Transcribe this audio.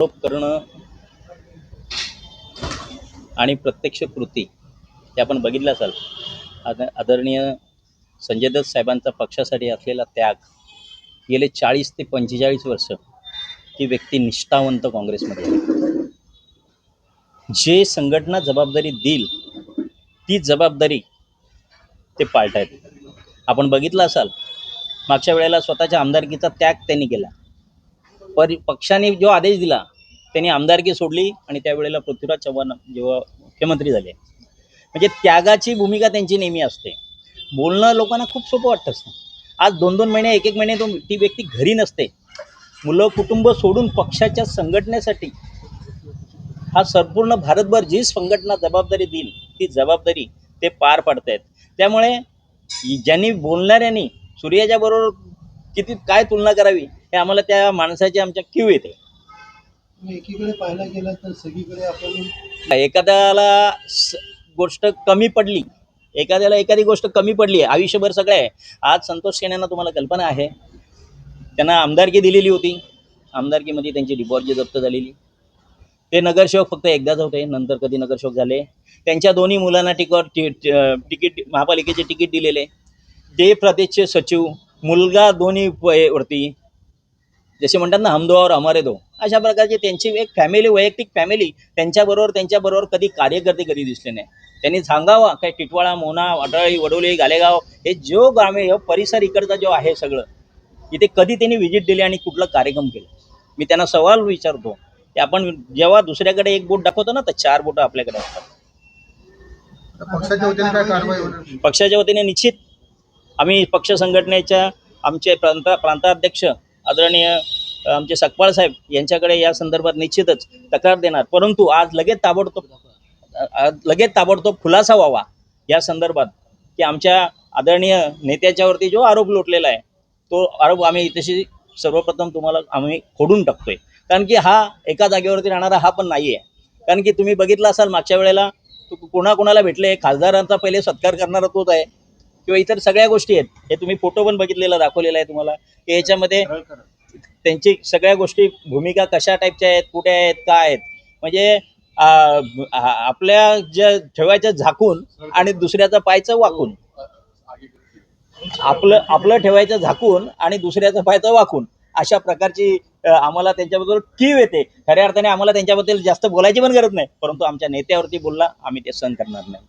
आरोप करणं आणि प्रत्यक्ष कृती हे आपण बघितलं असाल. आदरणीय संजय दत्त साहेबांचा पक्षासाठी असलेला त्याग, गेले 40 ते 45 वर्ष ती व्यक्ती निष्ठावंत काँग्रेसमध्ये आहे. जे संघटना जबाबदारी देईल ती जबाबदारी ते पाळतायत. आपण बघितलं असाल, मागच्या वेळेला स्वतःच्या आमदारकीचा त्याग त्यांनी केला. पक्षाने जो आदेश दिला त्यांनी आमदारकी सोडली आणि त्यावेळेला पृथ्वीराज चव्हाण जेव्हा मुख्यमंत्री झाले, म्हणजे त्यागाची भूमिका त्यांची नेहमी असते. बोलणं लोकांना खूप सोपं वाटतं असतं. आज 2-2 महिने 1-1 महिने ती व्यक्ती घरी नसते, मुलं कुटुंब सोडून पक्षाच्या संघटनेसाठी हा संपूर्ण भारतभर जी संघटना जबाबदारी देईल ती जबाबदारी ते पार पाडतायत. त्यामुळे ज्यांनी बोलणाऱ्यांनी सूर्याच्या बरोबर किती काय तुलना करावी हे आम्हाला त्या माणसाची आमच्या क्यू येते. एकीकडे पाहायला गेलं तर सगळीकडे आपण एखाद्याला गोष्ट कमी पडली, एखादी गोष्ट कमी पडली आहे आयुष्यभर सगळं आहे. आज संतोष सेनेंना तुम्हाला कल्पना आहे, त्यांना आमदारकी दिलेली होती, आमदारकीमध्ये त्यांची डिपॉझिट जप्त झालेली. ते नगरसेवक फक्त एकदाच होते, नंतर कधी नगरसेवक झाले. त्यांच्या दोन्ही मुलांना तिकीट महापालिकेचे तिकीट दिलेले. ते प्रदेशचे सचिव, मुलगा दोन्ही वरती, जसे म्हणतात ना हम दो और हमारे दो, अशा प्रकारची त्यांची एक फॅमिली, वैयक्तिक फॅमिली. त्यांच्याबरोबर कधी कार्यकर्ते कधी दिसले नाही. त्यांनी सांगावा काय टिटवाळा, मोना, अडळी, वडोली, गालेगाव हे जो गावे परिसर इकडचा जो आहे सगळं, इथे कधी त्यांनी व्हिजिट दिली आणि कुठला कार्यक्रम केला. मी त्यांना सवाल विचारतो की आपण जेव्हा दुसऱ्याकडे एक बोट दाखवतो ना तर 4 बोटं आपल्याकडे असतात. पक्षाच्या वतीने काय कारवाई होणार? पक्षाच्या वतीने निश्चित आम्ही पक्ष संघटनेच्या आमचे प्रांताध्यक्ष आदरणीय आमचे सकपाळ साहेब यांच्याकडे या संदर्भात निश्चितच तक्रार देणार. परंतु आज लगेच ताबडतोब खुलासा व्हावा या संदर्भात, की आमच्या आदरणीय नेत्याच्यावरती जो आरोप लोटलेला आहे तो आरोप आम्ही तशी सर्वप्रथम तुम्हाला आम्ही खोडून टाकतोय. कारण की हा एका जागेवरती राहणारा हा पण नाही आहे. कारण की तुम्ही बघितलं असाल मागच्या वेळेला कोणाकोणाला भेटले, खासदारांचा पहिले सत्कार करणारा तोच आहे किंवा इतर सगळ्या गोष्टी आहेत. हे तुम्ही फोटो पण बघितलेला दाखवलेला आहे तुम्हाला, की याच्यामध्ये त्यांची सगळ्या गोष्टी भूमिका कशा टाईपच्या आहेत, कुठे आहेत, काय आहेत. म्हणजे आपल्या ज्या ठेवायचं झाकून आणि दुसऱ्याचा पायचं वाकून, आपलं ठेवायचं झाकून आणि दुसऱ्याचं पायचं वाकून, अशा प्रकारची आम्हाला त्यांच्याबद्दल कीव येते. खऱ्या अर्थाने आम्हाला त्यांच्याबद्दल जास्त बोलायची पण गरज नाही, परंतु आमच्या नेत्यावरती बोलला आम्ही ते सहन करणार नाही.